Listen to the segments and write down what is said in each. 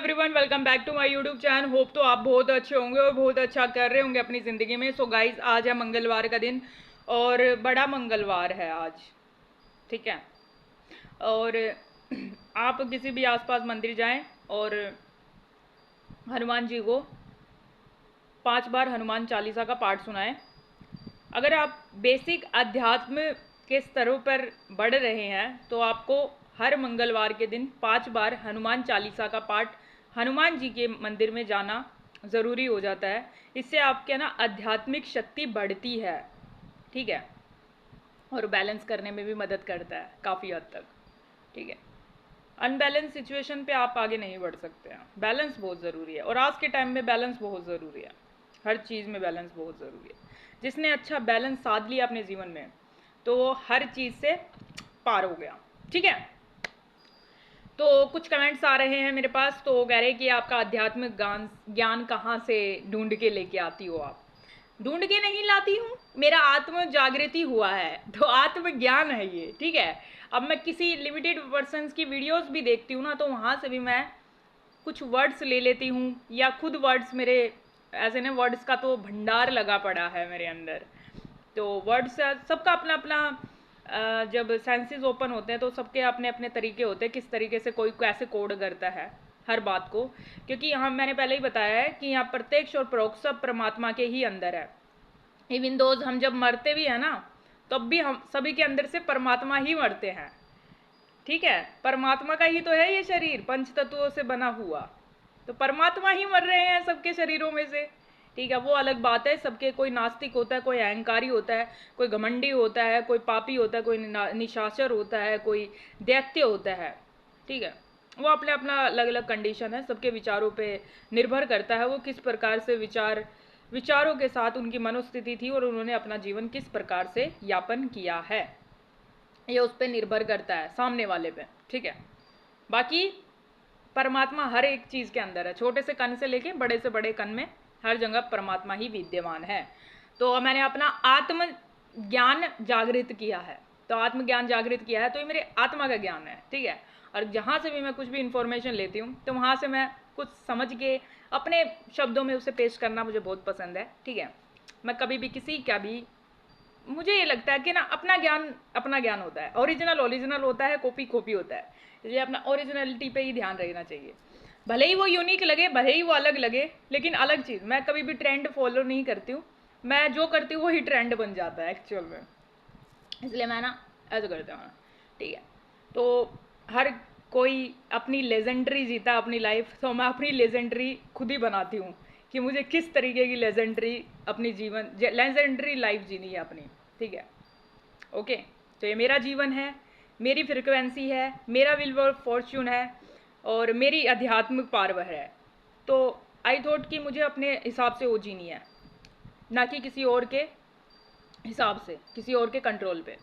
Everyone, welcome back to my YouTube channel. Hope तो आप बहुत अच्छे होंगे और बहुत अच्छा कर रहे होंगे अपनी ज़िंदगी में। सो गाइज, आज है मंगलवार का दिन और बड़ा मंगलवार है आज, ठीक है। और आप किसी भी आसपास मंदिर जाएं और हनुमान जी को 5 बार हनुमान चालीसा का पाठ सुनाएं। अगर आप बेसिक अध्यात्म के स्तरों पर बढ़ रहे हैं तो आपको हर मंगलवार के दिन 5 बार हनुमान चालीसा का पाठ हनुमान जी के मंदिर में जाना ज़रूरी हो जाता है। इससे आपके ना आध्यात्मिक शक्ति बढ़ती है, ठीक है, और बैलेंस करने में भी मदद करता है काफ़ी हद तक, ठीक है। अनबैलेंस सिचुएशन पे आप आगे नहीं बढ़ सकते हैं। बैलेंस बहुत ज़रूरी है और आज के टाइम में बैलेंस बहुत ज़रूरी है। हर चीज़ में बैलेंस बहुत ज़रूरी है। जिसने अच्छा बैलेंस साध लिया अपने जीवन में तो वो हर चीज़ से पार हो गया, ठीक है। तो कुछ कमेंट्स आ रहे हैं मेरे पास, तो वो कह रहे हैं कि आपका आध्यात्मिक ज्ञान कहाँ से ढूंढ के लेके आती हो आप। ढूंढ के नहीं लाती हूँ, मेरा आत्म जागृति हुआ है तो आत्म ज्ञान है ये, ठीक है। अब मैं किसी लिमिटेड पर्सन्स की वीडियोस भी देखती हूँ ना, तो वहाँ से भी मैं कुछ वर्ड्स ले लेती हूँ या खुद वर्ड्स मेरे ऐसे ना, वर्ड्स का तो भंडार लगा पड़ा है मेरे अंदर। तो वर्ड्स सबका अपना अपना जब सेंसेस ओपन होते हैं तो सबके अपने अपने तरीके होते हैं किस तरीके से कोई कैसे कोड करता है हर बात को। क्योंकि यहाँ मैंने पहले ही बताया है कि यहाँ प्रत्यक्ष और परोक्ष सब परमात्मा के ही अंदर है। इवन दोज हम जब मरते भी है ना, तब भी हम सभी के अंदर से परमात्मा ही मरते हैं, ठीक है। परमात्मा का ही तो है ये शरीर, पंच तत्वों से बना हुआ, तो परमात्मा ही मर रहे हैं सबके शरीरों में से, ठीक है। वो अलग बात है, सबके कोई नास्तिक होता है, कोई अहंकारी होता है, कोई घमंडी होता है, कोई पापी होता है, कोई निशाचर होता है, कोई दैत्य होता है, ठीक है। वो अपने अपना अलग अलग कंडीशन है, सबके विचारों पे निर्भर करता है वो किस प्रकार से विचारों के साथ उनकी मनोस्थिति थी और उन्होंने अपना जीवन किस प्रकार से यापन किया है, ये उस पर निर्भर करता है सामने वाले पे, ठीक है। बाकी परमात्मा हर एक चीज़ के अंदर है, छोटे से कण से लेके बड़े से बड़े कण में हर जगह परमात्मा ही विद्यमान है। तो मैंने अपना आत्म ज्ञान जागृत किया है, तो आत्मज्ञान जागृत किया है तो ये मेरे आत्मा का ज्ञान है, ठीक है। और जहाँ से भी मैं कुछ भी इंफॉर्मेशन लेती हूँ तो वहाँ से मैं कुछ समझ के अपने शब्दों में उसे पेश करना मुझे बहुत पसंद है, ठीक है। मैं कभी भी किसी का भी, मुझे ये लगता है कि ना अपना ज्ञान होता है, ओरिजिनल होता है, कॉपी कॉपी होता है, इसलिए अपना ओरिजिनलिटी पे ही ध्यान रहना चाहिए। भले ही वो यूनिक लगे, भले ही वो अलग लगे, लेकिन अलग चीज़। मैं कभी भी ट्रेंड फॉलो नहीं करती हूँ, मैं जो करती हूँ वही ट्रेंड बन जाता है एक्चुअल में, इसलिए मैं ना ऐसा करता हूँ, ठीक है। तो हर कोई अपनी लेजेंडरी जीता अपनी लाइफ, तो मैं अपनी लेजेंडरी खुद ही बनाती हूँ कि मुझे किस तरीके की लेजेंडरी अपनी लेजेंडरी लाइफ जीनी है अपनी, ठीक है। ओके, तो ये मेरा जीवन है, मेरी फ्रिक्वेंसी है, मेरा विल वर्क फॉर्च्यून है और मेरी आध्यात्मिक पावर है। तो आई थॉट कि मुझे अपने हिसाब से वो जीनी है, ना कि किसी और के हिसाब से, किसी और के कंट्रोल पे,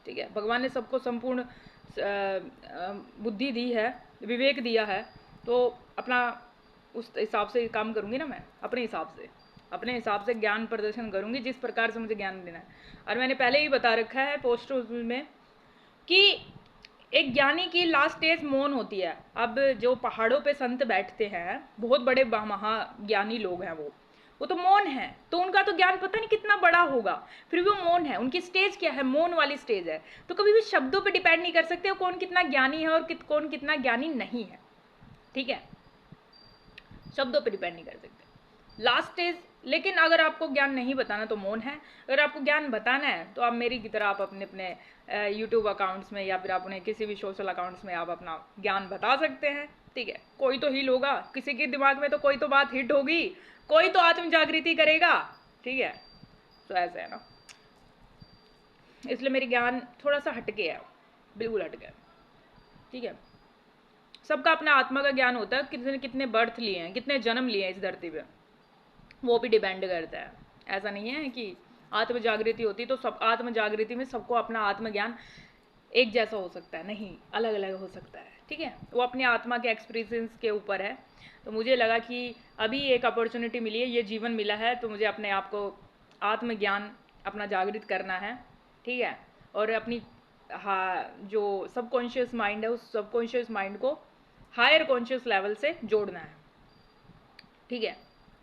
ठीक है। भगवान ने सबको संपूर्ण बुद्धि दी है, विवेक दिया है, तो अपना उस हिसाब से काम करूँगी ना, मैं अपने हिसाब से ज्ञान प्रदर्शन करूँगी जिस प्रकार से मुझे ज्ञान देना है। और मैंने पहले ही बता रखा है पोस्टर में कि एक ज्ञानी की लास्ट स्टेज मौन होती है। अब जो पहाड़ों पे संत बैठते हैं, बहुत बड़े महाज्ञानी लोग हैं, वो तो मौन है, तो उनका तो ज्ञान पता नहीं कितना बड़ा होगा, फिर भी वो मौन है। उनकी स्टेज क्या है? मौन वाली स्टेज है। तो कभी भी शब्दों पे डिपेंड नहीं कर सकते कौन कितना ज्ञानी है और कौन कितना ज्ञानी नहीं है, ठीक है। शब्दों पे डिपेंड नहीं कर सकते लास्ट स्टेज। लेकिन अगर आपको ज्ञान नहीं बताना तो मौन है, अगर आपको ज्ञान बताना है तो आप मेरी की तरह आप अपने अपने यूट्यूब अकाउंट्स में या फिर अपने किसी भी सोशल अकाउंट्स में आप अपना ज्ञान बता सकते हैं, ठीक है। कोई तो हील होगा, किसी के दिमाग में तो कोई तो बात हिट होगी, कोई तो आत्म जागृति करेगा, ठीक है। तो ऐसा है ना, इसलिए मेरी ज्ञान थोड़ा सा हटके है, बिल्कुल हटके है, ठीक है। सबका अपना आत्मा का ज्ञान होता है, कितने कितने बर्थ लिए हैं, कितने जन्म लिए हैं इस धरती पे, वो भी डिपेंड करता है। ऐसा नहीं है कि आत्म जागृति होती तो सब, आत्म जागृति में सबको अपना आत्मज्ञान एक जैसा हो सकता है, नहीं, अलग अलग हो सकता है, ठीक है। वो अपनी आत्मा के एक्सपीरियंस के ऊपर है। तो मुझे लगा कि अभी एक अपॉर्चुनिटी मिली है, ये जीवन मिला है, तो मुझे अपने आप को आत्मज्ञान अपना जागृत करना है, ठीक है। और अपनी, हाँ, जो सबकॉन्शियस माइंड है उस सबकॉन्शियस माइंड को हायर कॉन्शियस लेवल से जोड़ना है, ठीक है,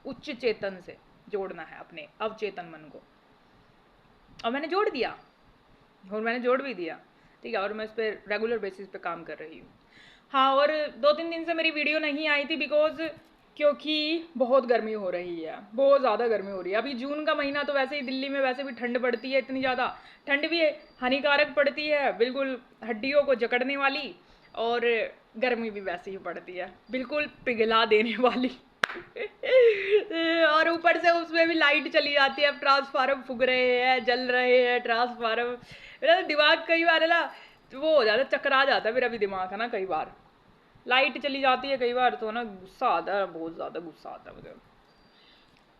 उच्च चेतन से जोड़ना है अपने अवचेतन मन को। और मैंने जोड़ दिया, और मैंने जोड़ भी दिया, ठीक है, और मैं इस पर रेगुलर बेसिस पे काम कर रही हूँ। हाँ, और 2-3 दिन से मेरी वीडियो नहीं आई थी बिकॉज क्योंकि बहुत गर्मी हो रही है, बहुत ज़्यादा गर्मी हो रही है। अभी जून का महीना तो वैसे ही दिल्ली में वैसे भी ठंड पड़ती है, इतनी ज़्यादा ठंड भी हानिकारक पड़ती है, बिल्कुल हड्डियों को जकड़ने वाली, और गर्मी भी वैसे ही पड़ती है, बिल्कुल पिघला देने वाली। और ऊपर से उसमें भी लाइट चली जाती है, अब ट्रांसफार्मर फूक रहे हैं, जल रहे हैं ट्रांसफार्मर। मेरा तो दिमाग कई बार है ना, वो हो जाता है, चकरा जाता है मेरा भी दिमाग है ना, कई बार लाइट चली जाती है कई बार, तो ना गुस्सा आता है, बहुत ज़्यादा गुस्सा आता है मुझे,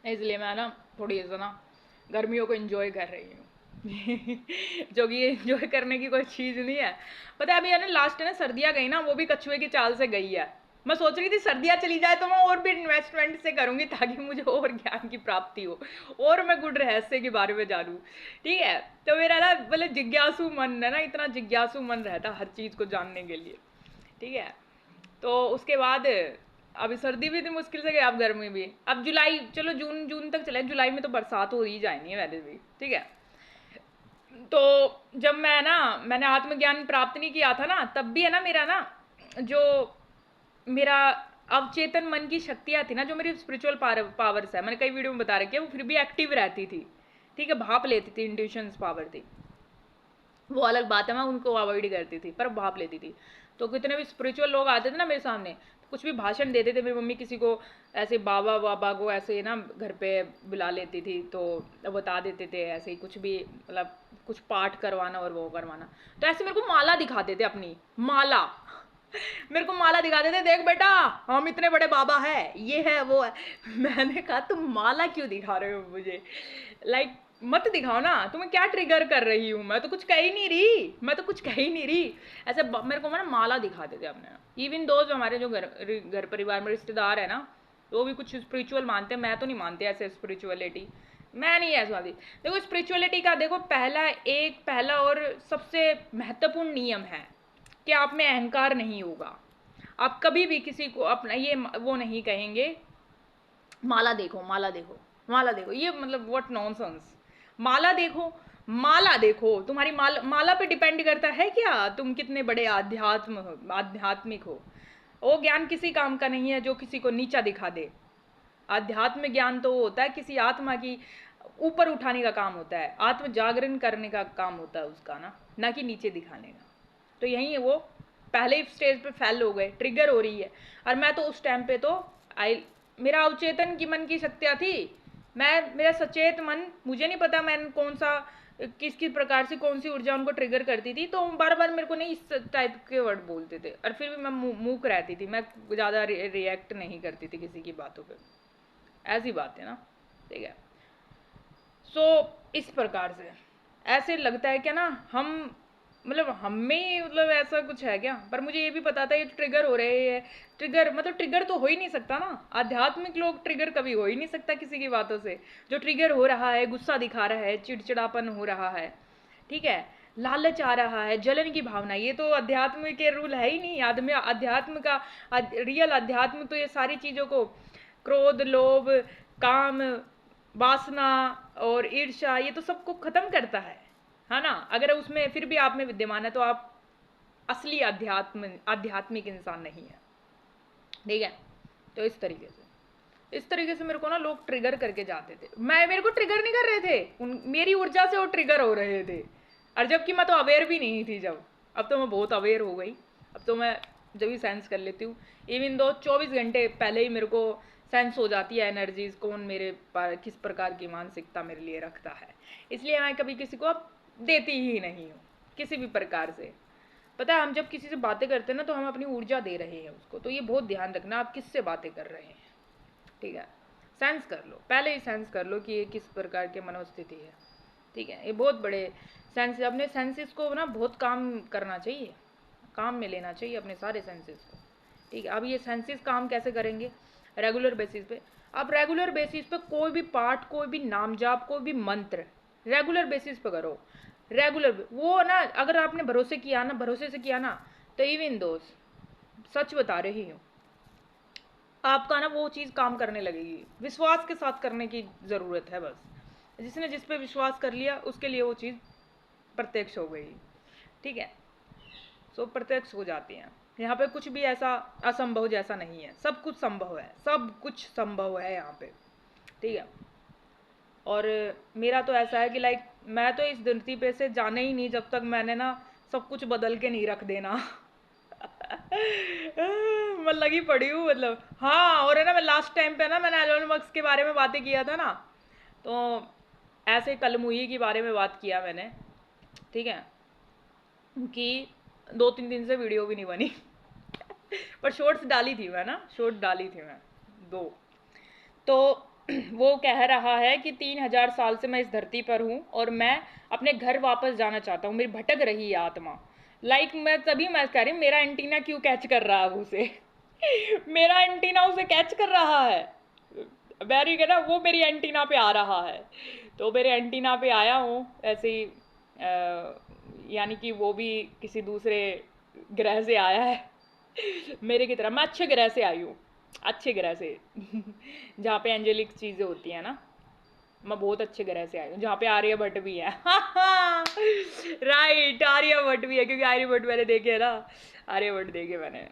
इसलिए मैं ना थोड़ी ऐसा ना गर्मियों को एंजॉय कर रही हूँ। जो कि एंजॉय करने की कोई चीज़ नहीं है। पता है अभी है ना, लास्ट है ना सर्दियाँ गई ना, वो भी कछुए की चाल से गई है। मैं सोच रही थी सर्दियाँ चली जाए तो मैं और भी इन्वेस्टमेंट से करूँगी ताकि मुझे और ज्ञान की प्राप्ति हो, और मैं गुड रहस्य के बारे में जानूँ, ठीक है। तो मेरा ना मतलब जिज्ञासु मन है ना, इतना जिज्ञासु मन रहता हर चीज़ को जानने के लिए, ठीक है। तो उसके बाद अभी सर्दी भी इतनी मुश्किल से गई, अब गर्मी भी, अब जुलाई, चलो जून तक चले, जुलाई में तो बरसात हो ही जाएंगी है वैसे भी, ठीक है। तो जब मैंने आत्मज्ञान प्राप्त नहीं किया था ना, तब भी है ना मेरा ना जो मेरा अवचेतन मन की शक्तियाँ थी ना, जो मेरी स्पिरिचुअल पावर्स है, मैंने कई वीडियो में बता रखी है, वो फिर भी एक्टिव रहती थी, ठीक है, भाप लेती थी, इंट्यूशंस पावर थी, वो अलग बात है, मैं उनको अवॉइड करती थी पर भाप लेती थी। तो कितने भी स्पिरिचुअल लोग आते थे ना मेरे सामने, कुछ भी भाषण देते थे, मेरी मम्मी किसी को ऐसे बाबा बाबा को ऐसे ना घर पे बुला लेती थी, तो बता देते थे ऐसे ही कुछ भी, मतलब कुछ पाठ करवाना और वो करवाना, तो ऐसे मेरे को माला दिखाते थे, अपनी माला। मेरे को माला दिखाते थे, देख बेटा हम इतने बड़े बाबा है, ये है वो है। मैंने कहा तुम माला क्यों दिखा रहे हो मुझे, लाइक मत दिखाओ ना, तुम्हें क्या ट्रिगर कर रही हूँ, मैं तो कुछ कह ही नहीं रही, मैं तो कुछ कह ही नहीं रही। ऐसे मेरे को ना माला दिखाते थे अपने, इवन दो जो हमारे जो घर परिवार में रिश्तेदार है ना, वो भी कुछ स्पिरिचुअल मानते हैं, मैं तो नहीं मानती ऐसे स्पिरिचुअलिटी, मैं नहीं ऐसा मानती। देखो स्पिरिचुअलिटी का देखो पहला और सबसे महत्वपूर्ण नियम है कि आप में अहंकार नहीं होगा। आप कभी भी किसी को अपना ये वो नहीं कहेंगे माला देखो माला देखो माला देखो, ये मतलब व्हाट नॉनसेंस। माला देखो, माला देखो, तुम्हारी माला पे डिपेंड करता है क्या तुम कितने बड़े आध्यात्मिक हो। वो ज्ञान किसी काम का नहीं है जो किसी को नीचा दिखा दे। आध्यात्मिक ज्ञान तो वो होता है किसी आत्मा की ऊपर उठाने का काम होता है, आत्म जागरण करने का काम होता है उसका, ना कि नीचे दिखाने का। तो यही है, वो पहले ही स्टेज पे फेल हो गए, ट्रिगर हो रही है। और मैं तो उस टाइम पे तो आई, मेरा अवचेतन की मन की शक्तियाँ थी, मेरा सचेत मन, मुझे नहीं पता मैं कौन सा किस किस प्रकार से कौन सी ऊर्जा उनको ट्रिगर करती थी, तो बार बार मेरे को नहीं इस टाइप के वर्ड बोलते थे, और फिर भी मैं मूक रहती थी, मैं ज़्यादा रिएक्ट नहीं करती थी किसी की बातों पे, ऐसी बात है ना, ठीक है। सो इस प्रकार से ऐसे लगता है क्या ना, हम मतलब हमें मतलब ऐसा कुछ है क्या, पर मुझे ये भी पता था ये ट्रिगर हो रहे हैं। ट्रिगर मतलब ट्रिगर तो हो ही नहीं सकता ना, आध्यात्मिक लोग ट्रिगर कभी हो ही नहीं सकता किसी की बातों से। जो ट्रिगर हो रहा है, गुस्सा दिखा रहा है, चिड़चिड़ापन हो रहा है, ठीक है, लालच आ रहा है, जलन की भावना, ये तो अध्यात्म के रूल है ही नहीं। आदमी अध्यात्म का रियल अध्यात्म तो ये सारी चीज़ों को, क्रोध, लोभ, काम, वासना और ईर्ष्या, ये तो सबको खत्म करता है ना। अगर उसमें फिर भी आप में विद्यमान है तो आप असली आध्यात्मिक इंसान नहीं है, ठीक है। तो इस तरीके से मेरे को ना लोग ट्रिगर करके जाते थे, मेरे को ट्रिगर नहीं कर रहे थे, मेरी ऊर्जा से वो ट्रिगर हो रहे थे, और जबकि मैं तो अवेयर भी नहीं थी जब। अब तो मैं बहुत अवेयर हो गई, अब तो मैं जब भी सेंस कर लेती हूँ, इवन दो 24 घंटे पहले ही मेरे को सेंस हो जाती है एनर्जीज, कौन मेरे पर किस प्रकार की मानसिकता मेरे लिए रखता है। इसलिए मैं कभी किसी को अब देती ही नहीं हूँ किसी भी प्रकार से। पता है हम जब किसी से बातें करते हैं ना, तो हम अपनी ऊर्जा दे रहे हैं उसको, तो ये बहुत ध्यान रखना आप किससे बातें कर रहे हैं, ठीक है। सेंस कर लो, पहले ही सेंस कर लो कि ये किस प्रकार की मनोस्थिति है, ठीक है। ये बहुत बड़े सेंस, अपने सेंसेस को ना बहुत काम करना चाहिए, काम में लेना चाहिए अपने सारे सेंसेस को, ठीक है। अब ये सेंसेस काम कैसे करेंगे, रेगुलर बेसिस पे। आप रेगुलर बेसिस पे कोई भी पाठ, कोई भी नाम जाप, कोई भी मंत्र रेगुलर बेसिस पे करो। रेगुलर वो ना, अगर आपने भरोसे से किया ना, तो इवन दोस्त सच बता रही हूँ। आपका ना वो चीज़ काम करने लगेगी, विश्वास के साथ करने की ज़रूरत है बस। जिसने जिस पे विश्वास कर लिया उसके लिए वो चीज़ प्रत्यक्ष हो गई, ठीक है। सो प्रत्यक्ष हो जाती हैं। यहाँ पे कुछ भी ऐसा असंभव जैसा नहीं है, सब कुछ संभव है, सब कुछ संभव है यहाँ पे, ठीक है। और मेरा तो ऐसा है कि लाइक मैं तो इस धरती पे से जाने ही नहीं जब तक मैंने ना सब कुछ बदल के नहीं रख देना। मैं लगी पड़ी हूँ मतलब। हाँ, और है ना, मैं लास्ट टाइम पे ना मैंने एलोन मस्क के बारे में बातें किया था ना, तो ऐसे कलमुही के बारे में बात किया मैंने, ठीक है, कि 2-3 दिन से वीडियो भी नहीं बनी। पर शॉर्ट्स डाली थी मैं ना, शॉर्ट डाली थी मैं 2। तो वो कह रहा है कि 3000 साल से मैं इस धरती पर हूँ और मैं अपने घर वापस जाना चाहता हूँ, मेरी भटक रही है आत्मा। लाइक मैं तभी मैं कह रही हूँ, मेरा एंटीना क्यों कैच कर रहा है उसे। मेरा एंटीना उसे कैच कर रहा है, वेरी है ना, वो मेरी एंटीना पे आ रहा है। तो मेरे एंटीना पे आया हूँ ऐसे ही, यानी कि वो भी किसी दूसरे ग्रह से आया है। मेरे की तरह मैं अच्छे ग्रह से आई हूँ, अच्छे ग्रह से। जहाँ पे एंजेलिक चीज़ें होती हैं ना, मैं बहुत अच्छे ग्रह से आई हूँ जहाँ पे आर्यभट्ट भी है। राइट, आर्यभट्ट भी है, क्योंकि आर्यभट्ट मैंने देखे है ना, आर्यभट्ट देखे मैंने।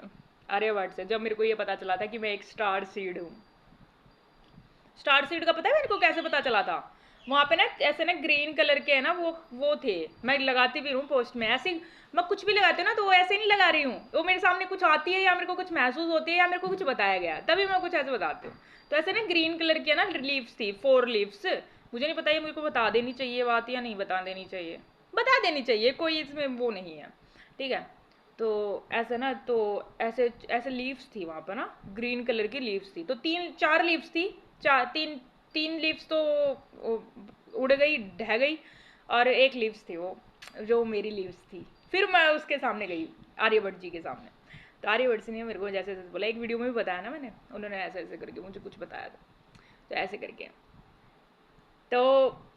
आर्यभट्ट से जब मेरे को ये पता चला था कि मैं एक स्टार सीड हूँ। स्टार सीड का पता है मेरे को कैसे पता चला था? वहाँ पे ना ऐसे ना ग्रीन कलर के है ना वो थे, मैं लगाती भी हूँ पोस्ट में ऐसे। मैं कुछ भी लगाती हूँ ना तो वो ऐसे नहीं लगा रही हूँ, वो मेरे सामने कुछ आती है या मेरे को कुछ महसूस होती है या मेरे को कुछ बताया गया तभी मैं कुछ ऐसे बताती हूँ। तो ऐसे ना ग्रीन कलर की है ना लीव्स थी, 4 लीव्स। मुझे नहीं पता ये मेरे को बता देनी चाहिए बात या नहीं बता देनी चाहिए, बता देनी चाहिए, कोई इसमें वो नहीं है, ठीक है। तो ऐसे ना, तो ऐसे ऐसे लीव्स थी वहाँ पर ना, ग्रीन कलर की लीव्स थी, तो 3-4 लीव्स थी, चार तीन 3 लीव्स तो उड़ गई, ढह गई, और एक लीव्स थी वो जो मेरी लीव्स थी। फिर मैं उसके सामने गई, आर्यभट्ट जी के सामने। तो आर्यभट्ट जी ने मेरे को जैसे जैसे बोला, एक वीडियो में भी बताया ना मैंने, उन्होंने ऐसे ऐसे करके मुझे कुछ बताया था, तो ऐसे करके। तो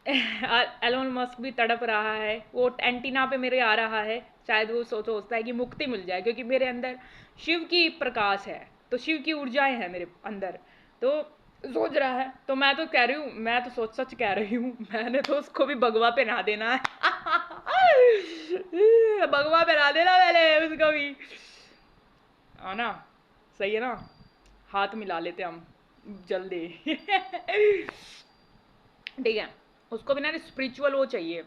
एलोन मस्क भी तड़प रहा है, वो एंटीना पे मेरे आ रहा है, शायद वो सोचता है कि मुक्ति मिल जाए, क्योंकि मेरे अंदर शिव की प्रकाश है, तो शिव की ऊर्जाएं हैं मेरे अंदर। तो सोच रहा है, तो मैं तो कह रही हूँ, मैं तो सोच सच कह रही हूँ, मैंने तो उसको भी भगवा पहना देना है। भगवा पहना देना मैंने उसको भी, है ना, सही है ना, हाथ मिला लेते हम जल्दी। ठीक है, उसको भी ना स्पिरिचुअल वो चाहिए,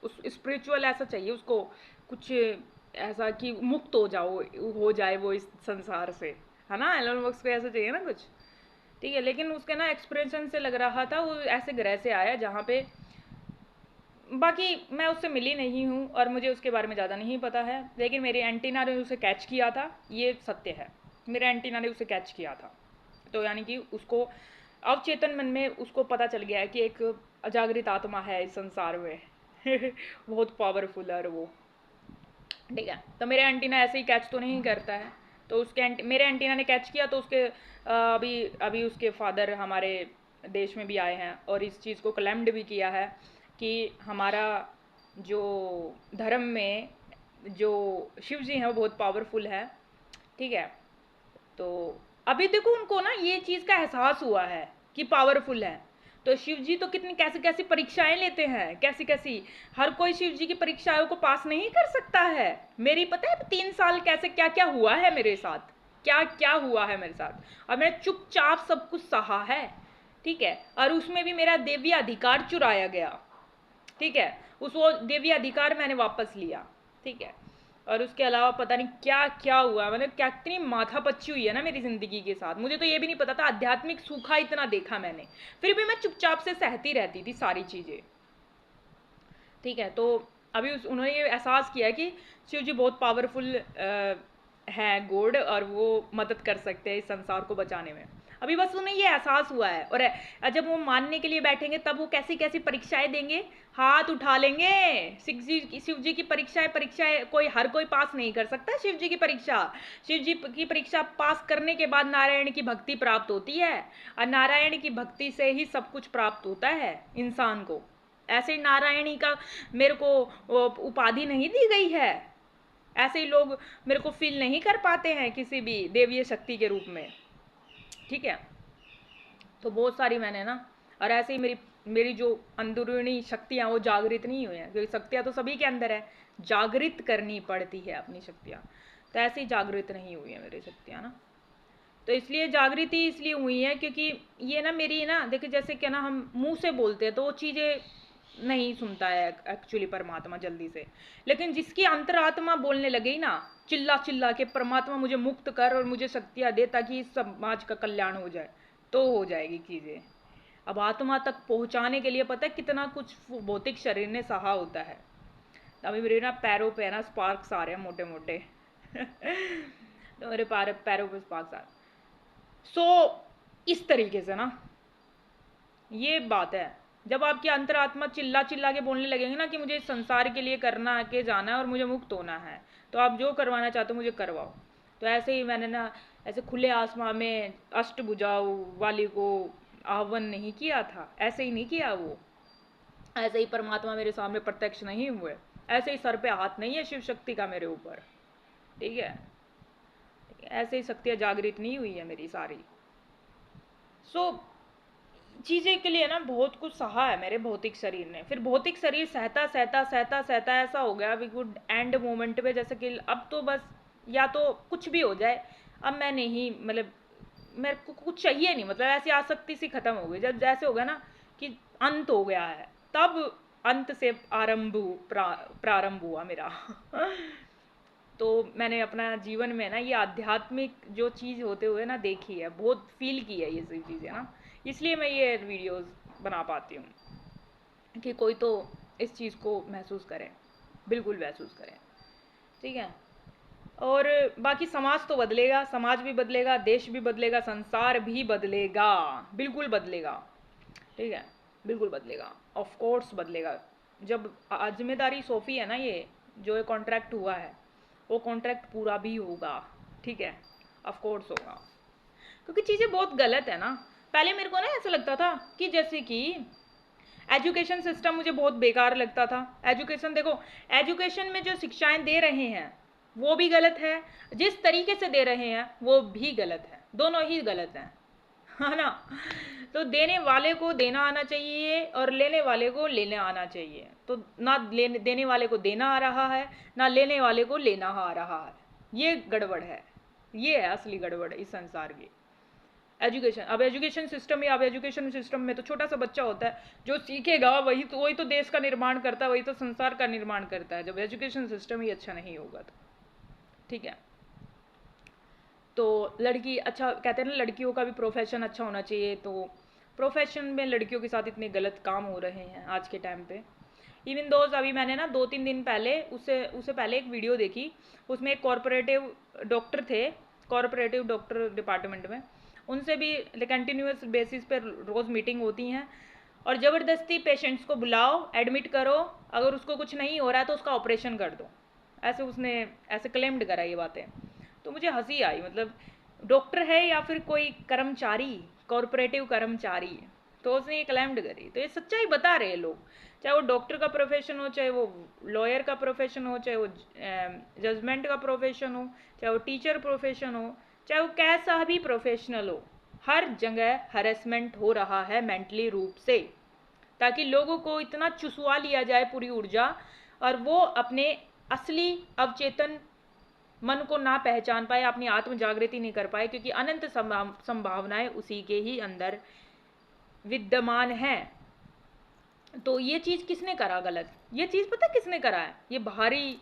उस स्पिरिचुअल ऐसा चाहिए उसको, कुछ ऐसा कि मुक्त हो जाए वो इस संसार से, है ना। एलोन मस्क को ऐसा चाहिए ना कुछ, ठीक है। लेकिन उसके ना एक्सप्रेशन से लग रहा था वो ऐसे ग्रह से आया जहाँ पे, बाकी मैं उससे मिली नहीं हूँ और मुझे उसके बारे में ज़्यादा नहीं पता है, लेकिन मेरे एंटीना ने उसे कैच किया था, ये सत्य है, मेरे एंटीना ने उसे कैच किया था। तो यानी कि उसको अवचेतन मन में उसको पता चल गया है कि एक अजागृत आत्मा है इस संसार में। बहुत पावरफुल है वो, ठीक है। तो मेरे एंटीना ऐसे ही कैच तो नहीं करता है, तो उसके मेरे एंटीना ने कैच किया, तो उसके अभी अभी उसके फादर हमारे देश में भी आए हैं और इस चीज़ को क्लेम्ड भी किया है कि हमारा जो धर्म में जो शिव जी हैं वो बहुत पावरफुल है, ठीक है। तो अभी देखो उनको ना ये चीज़ का एहसास हुआ है कि पावरफुल है, तो शिव जी तो कितनी कैसी कैसी परीक्षाएं लेते हैं, कैसी कैसी, हर कोई शिव जी की परीक्षाओं को पास नहीं कर सकता है। मेरी पता है 3 साल कैसे क्या क्या हुआ है मेरे साथ, क्या क्या हुआ है मेरे साथ, और मैंने चुपचाप सब कुछ सहा है, ठीक है। और उसमें भी मेरा देवी अधिकार चुराया गया, ठीक है, उस वो देवी अधिकार मैंने वापस लिया, ठीक है। और उसके अलावा पता नहीं क्या क्या हुआ, मतलब क्या कितनी माथापच्ची हुई है ना मेरी ज़िंदगी के साथ, मुझे तो ये भी नहीं पता था, आध्यात्मिक सूखा इतना देखा मैंने, फिर भी मैं चुपचाप से सहती रहती थी सारी चीज़ें, ठीक है। तो अभी उन्होंने ये एहसास किया कि शिव जी बहुत पावरफुल है गॉड, और वो मदद कर सकते हैं इस संसार को बचाने में। अभी बस उन्हें ये एहसास हुआ है, और जब वो मानने के लिए बैठेंगे तब वो कैसी कैसी परीक्षाएं देंगे, हाथ उठा लेंगे। शिव जी की परीक्षाएं कोई हर कोई पास नहीं कर सकता शिव जी की परीक्षा। शिव जी की परीक्षा पास करने के बाद नारायण की भक्ति प्राप्त होती है, और नारायण की भक्ति से ही सब कुछ प्राप्त होता है इंसान को। ऐसे नारायणी का मेरे को उपाधि नहीं दी गई है, ऐसे ही लोग मेरे को फील नहीं कर पाते हैं किसी भी देवीय शक्ति के रूप में, ठीक है। तो बहुत सारी मैंने ना, और ऐसे ही मेरी मेरी जो अंदरूनी शक्तियाँ वो जागृत नहीं हुई हैं, क्योंकि शक्तियाँ तो सभी के अंदर है, जागृत करनी पड़ती है अपनी शक्तियाँ। तो ऐसे ही जागृत नहीं हुई है मेरी शक्तियाँ ना। तो इसलिए जागृति इसलिए हुई है क्योंकि ये ना मेरी ना, देखिए जैसे क्या ना, हम मुंह से बोलते हैं तो वो चीज़ें नहीं सुनता है एक्चुअली परमात्मा जल्दी से, लेकिन जिसकी अंतरात्मा बोलने लगे ना, चिल्ला चिल्ला के परमात्मा मुझे मुक्त कर और मुझे शक्तियाँ दे ताकि इस समाज का कल्याण हो जाए, तो हो जाएगी चीज़ें। अब आत्मा तक पहुंचाने के लिए पता है कितना कुछ भौतिक शरीर ने सहा होता है। अभी मेरे ना पैरों पे ना स्पार्क्स आ रहे हैं मोटे मोटे तो मेरे पैरों पे स्पार्क्स आ रहे। सो इस तरीके से ना ये बात है, जब आपकी अंतरात्मा चिल्ला चिल्ला के बोलने लगेंगे ना कि मुझे इस संसार के लिए करना के जाना है और मुझे मुक्त होना है, तो आप जो करवाना चाहते हो मुझे करवाओ। तो ऐसे ही मैंने ना ऐसे खुले आसमां में अष्टभुजाओं वाली को आह्वान नहीं किया था, ऐसे ही नहीं किया वो, ऐसे ही परमात्मा मेरे सामने प्रत्यक्ष नहीं हुए, ऐसे ही सर पे हाथ नहीं है शिव शक्ति का मेरे ऊपर, ठीक है। ऐसे ही शक्तियाँ जागृत नहीं हुई है मेरी सारी। सो चीज़ें के लिए ना बहुत कुछ सहा है मेरे भौतिक शरीर ने, फिर भौतिक शरीर सहता सहता सहता सहता ऐसा हो गया गुड एंड मोमेंट पे, जैसे कि अब तो बस या तो कुछ भी हो जाए, अब मैं नहीं, मतलब मेरे को कुछ चाहिए नहीं, मतलब ऐसी आसक्ति सी खत्म हो गई। जब जैसे हो गया ना कि अंत हो गया है, तब अंत से प्रारंभ हुआ मेरा तो मैंने अपना जीवन में ना ये आध्यात्मिक जो चीज़ होते हुए ना देखी है, बहुत फील की है ये सब चीज़ें ना, इसलिए मैं ये वीडियोस बना पाती हूँ कि कोई तो इस चीज़ को महसूस करे, बिल्कुल महसूस करें, ठीक है। और बाकी समाज तो बदलेगा, समाज भी बदलेगा, देश भी बदलेगा, संसार भी बदलेगा, बिल्कुल बदलेगा, ठीक है, बिल्कुल बदलेगा, ऑफ कोर्स बदलेगा। जब जिम्मेदारी सौंपी है ना, ये जो ये कॉन्ट्रैक्ट हुआ है वो कॉन्ट्रैक्ट पूरा भी होगा, ठीक है, ऑफ कोर्स होगा। क्योंकि चीज़ें बहुत गलत है ना, पहले मेरे को ना ऐसा लगता था कि जैसे कि एजुकेशन सिस्टम मुझे बहुत बेकार लगता था। एजुकेशन देखो, एजुकेशन में जो शिक्षाएं दे रहे हैं वो भी गलत है, जिस तरीके से दे रहे हैं वो भी गलत है, दोनों ही गलत हैं, है ना। तो देने वाले को देना आना चाहिए और लेने वाले को लेना आना चाहिए। तो ना देने वाले को देना आ रहा है, ना लेने वाले को लेना आ रहा है, ये गड़बड़ है, ये है असली गड़बड़ इस संसार की। एजुकेशन, अब एजुकेशन सिस्टम या अब एजुकेशन सिस्टम में तो छोटा सा बच्चा होता है जो सीखेगा, वही तो देश का निर्माण करता है, वही तो संसार का निर्माण करता है, जब एजुकेशन सिस्टम ही अच्छा नहीं होगा तो, ठीक है। तो लड़की अच्छा कहते हैं ना, लड़कियों का भी प्रोफेशन अच्छा होना चाहिए, तो प्रोफेशन में लड़कियों के साथ इतने गलत काम हो रहे हैं आज के टाइम पे। इवन दोज अभी मैंने ना 2-3 दिन पहले उससे पहले एक वीडियो देखी, उसमें एक कॉरपोरेटिव डॉक्टर थे, कॉरपोरेटिव डॉक्टर डिपार्टमेंट में, उनसे भी कंटिन्यूस बेसिस पे रोज़ मीटिंग होती हैं, और ज़बरदस्ती पेशेंट्स को बुलाओ, एडमिट करो, अगर उसको कुछ नहीं हो रहा है तो उसका ऑपरेशन कर दो, ऐसे उसने ऐसे क्लेम्ड करा ये बातें। तो मुझे हंसी आई, मतलब डॉक्टर है या फिर कोई कर्मचारी, कॉरपोरेटिव कर्मचारी, तो उसने ये क्लेम्ड करी। तो ये सच्चाई बता रहे हैं लोग, चाहे वो डॉक्टर का प्रोफेशन हो, चाहे वो लॉयर का प्रोफेशन हो, चाहे वो जजमेंट का प्रोफेशन हो, चाहे वो टीचर प्रोफेशन हो, चाहे वो कैसा भी प्रोफेशनल हो, हर जगह हरेसमेंट हो रहा है मेंटली रूप से, ताकि लोगों को इतना चुसवा लिया जाए पूरी ऊर्जा, और वो अपने असली अवचेतन मन को ना पहचान पाए, अपनी आत्म जागृति नहीं कर पाए, क्योंकि अनंत संभावनाएं उसी के ही अंदर विद्यमान है। तो ये चीज़ किसने करा गलत, ये चीज़ पता किसने करा है, ये बाहरी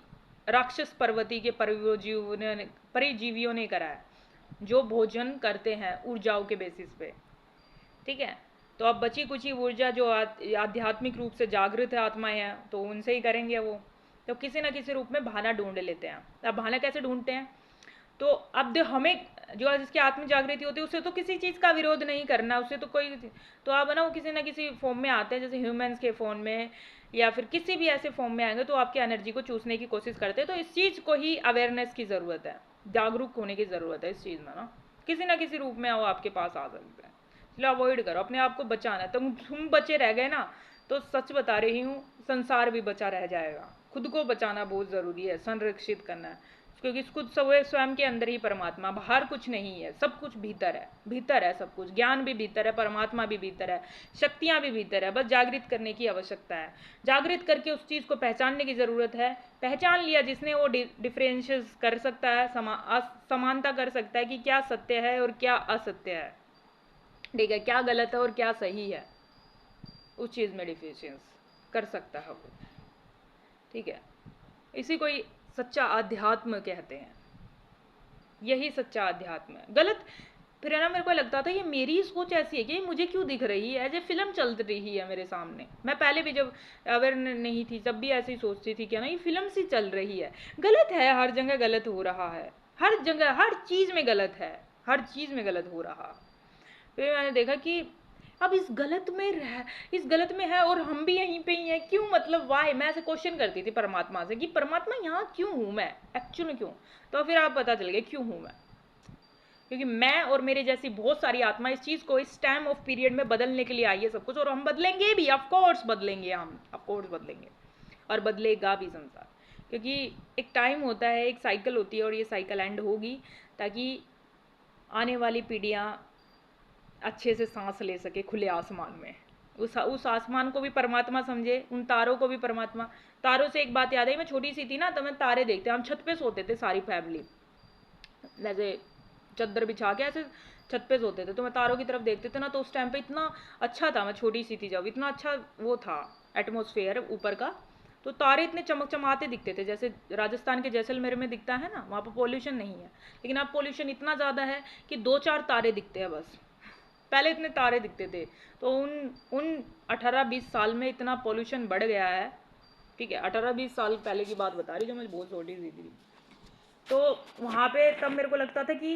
राक्षस पर्वती के परिजीवियों ने करा है, जो भोजन करते हैं ऊर्जाओं के बेसिस पे, ठीक है। तो अब बची कुची ऊर्जा जो आध्यात्मिक रूप से जागृत है आत्माएं हैं, तो उनसे ही करेंगे वो, तो किसी ना किसी रूप में बहाना ढूंढ लेते हैं। अब बहाना कैसे ढूंढते हैं, तो अब जो हमें जो जिसकी आत्म जागृति होती है उसे तो किसी चीज़ का विरोध नहीं करना, उसे तो कोई, तो आप ना वो किसी ना किसी फॉर्म में आते हैं, जैसे ह्यूमंस के फॉर्म में या फिर किसी भी ऐसे फॉर्म में आएंगे तो आपकी एनर्जी को चूसने की कोशिश करते हैं। तो इस चीज़ को ही अवेयरनेस की ज़रूरत है, जागरूक होने की ज़रूरत है इस चीज़ में ना, किसी ना किसी रूप में वो आपके पास आ सकते हैं, इसलिए अवॉइड करो, अपने आप को बचाना है। तुम बचे रह गए ना, तो सच बता रही हूँ संसार भी बचा रह जाएगा। खुद को बचाना बहुत ज़रूरी है, संरक्षित करना है, क्योंकि खुद स्वयं के अंदर ही परमात्मा, बाहर कुछ नहीं है, सब कुछ भीतर है सब कुछ, ज्ञान भी भीतर है, परमात्मा भी भीतर है, शक्तियां भी भीतर है, बस जागृत करने की आवश्यकता है। जागृत करके उस चीज़ को पहचानने की ज़रूरत है। पहचान लिया जिसने, वो डिफरेंशियस कर सकता है, समानता कर सकता है कि क्या सत्य है और क्या असत्य है, ठीक है, क्या गलत है और क्या सही है, उस चीज़ में डिफरेंशियस कर सकता है वो, ठीक है। इसी को सच्चा अध्यात्म कहते हैं, यही सच्चा अध्यात्म है। गलत फिर है ना, मेरे को लगता था ये मेरी सोच ऐसी है कि मुझे क्यों दिख रही है, जैसे फिल्म चल रही है मेरे सामने। मैं पहले भी जब अवेयर नहीं थी तब भी ऐसे ही सोचती थी कि ना ये फिल्म सी चल रही है। गलत है, हर जगह गलत हो रहा है, हर जगह हर चीज़ में गलत है, हर चीज़ में गलत हो रहा। फिर मैंने देखा कि अब इस गलत में है और हम भी यहीं पे ही हैं, क्यों, मतलब वाई। मैं ऐसे क्वेश्चन करती थी परमात्मा से कि परमात्मा यहाँ क्यों हूँ मैं, एक्चुअली क्यों। तो फिर आप पता चल गया क्यों हूँ मैं, क्योंकि मैं और मेरे जैसी बहुत सारी आत्मा इस चीज़ को इस टाइम ऑफ पीरियड में बदलने के लिए आई है सब कुछ, और हम बदलेंगे भी, ऑफकोर्स बदलेंगे, हम ऑफकोर्स बदलेंगे और बदलेगा भी संसार। क्योंकि एक टाइम होता है, एक साइकिल होती है, और ये साइकिल एंड होगी ताकि आने वाली पीढ़ियाँ अच्छे से सांस ले सके खुले आसमान में, उस आसमान को भी परमात्मा समझे, उन तारों को भी परमात्मा। तारों से एक बात याद आई, मैं छोटी सी थी ना तो मैं तारे देखते, हम छत पे सोते थे सारी फैमिली, जैसे चद्दर बिछा के ऐसे छत पे सोते थे, तो मैं तारों की तरफ देखते थे ना, तो उस टाइम पे इतना अच्छा था, मैं छोटी सी थी जब, इतना अच्छा वो था एटमोसफेयर ऊपर का, तो तारे इतने चमकचमाते दिखते थे, जैसे राजस्थान के जैसलमेर में दिखता है ना, वहाँ पर पॉल्यूशन नहीं है, लेकिन अब पॉल्यूशन इतना ज़्यादा है कि 2-4 तारे दिखते हैं बस। पहले इतने तारे दिखते थे, तो उन 18-20 साल में इतना पॉल्यूशन बढ़ गया है, ठीक है, 18-20 साल पहले की बात बता रही, जो मैं बहुत छोटी सी थी। तो वहाँ पे तब मेरे को लगता था कि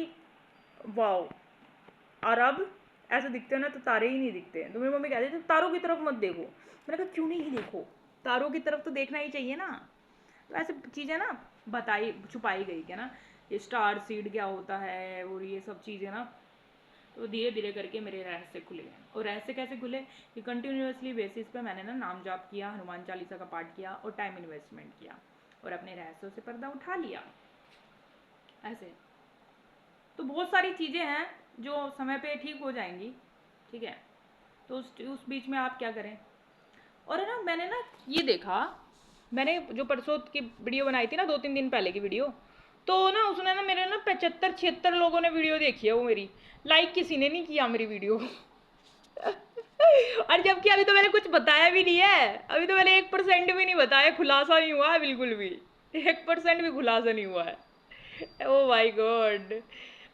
वाओ, और अब ऐसे दिखते हैं ना तो तारे ही नहीं दिखते हैं। तो मेरी मम्मी कहती थी तारों की तरफ मत देखो, मैंने कहा क्यों नहीं देखो, तारों की तरफ तो देखना ही चाहिए ना। तो ऐसे चीज़ें ना बताई छुपाई गई क्या ना, ये स्टार सीड क्या होता है और ये सब चीज़ें ना, तो धीरे धीरे करके मेरे रहस्य खुले। और रहस्य कैसे खुले कि कंटिन्यूसली बेसिस पे मैंने ना नाम जाप किया, हनुमान चालीसा का पाठ किया और टाइम इन्वेस्टमेंट किया, और अपने रहस्यों से पर्दा उठा लिया ऐसे। तो बहुत सारी चीज़ें हैं जो समय पे ठीक हो जाएंगी, ठीक है। तो उस बीच में आप क्या करें। और है ना, मैंने ना ये देखा, मैंने जो परसों की वीडियो बनाई थी ना, 2-3 दिन पहले की वीडियो, तो ना उसने ना मेरे ना 75-76 लोगों ने वीडियो देखी है, वो मेरी लाइक किसी ने नहीं किया मेरी वीडियो। और जबकि अभी तो मैंने कुछ बताया भी नहीं है, अभी तो मैंने 1% भी नहीं बताया, खुलासा नहीं हुआ है बिल्कुल भी, 1% भी खुलासा नहीं हुआ है। ओ माय गॉड,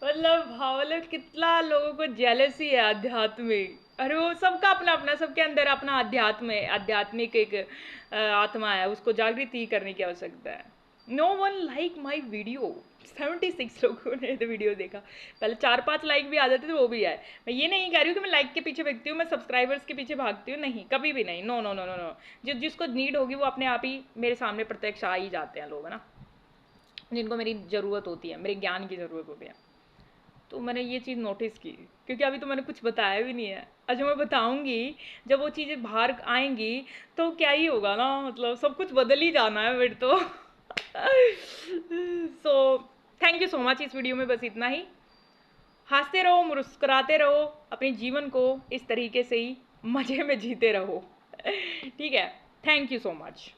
मतलब हाँ, मतलब कितना लोगों को जेलसी है आध्यात्मिक। अरे वो सबका अपना अपना, सबके अंदर अपना अध्यात्म है, आध्यात्मिक एक आत्मा है, उसको जागृत ही करने की आवश्यकता है। No one like my video, 76 लोगों ने तो वीडियो देखा। पहले 4-5 लाइक भी आ जाते थे, वो भी आए। मैं ये नहीं कह रही हूँ कि मैं लाइक के पीछे भागती हूँ, मैं सब्सक्राइबर्स के पीछे भागती हूँ, नहीं, कभी भी नहीं, no no no no no. जिसको नीड होगी वो अपने आप ही मेरे सामने प्रत्यक्ष आ ही जाते हैं लोग, है ना, जिनको मेरी ज़रूरत होती है, मेरे ज्ञान की ज़रूरत होती है। तो मैंने ये चीज़ नोटिस की, क्योंकि अभी तो मैंने कुछ बताया भी नहीं है। अच्छा, मैं बताऊंगी, जब वो चीज़ें बाहर आएंगी तो क्या ही होगा ना, मतलब सब कुछ बदल ही जाना है फिर तो। So thank you so much, इस वीडियो में बस इतना ही। हंसते रहो, मुस्कुराते रहो, अपने जीवन को इस तरीके से ही मज़े में जीते रहो। ठीक है, थैंक यू सो मच।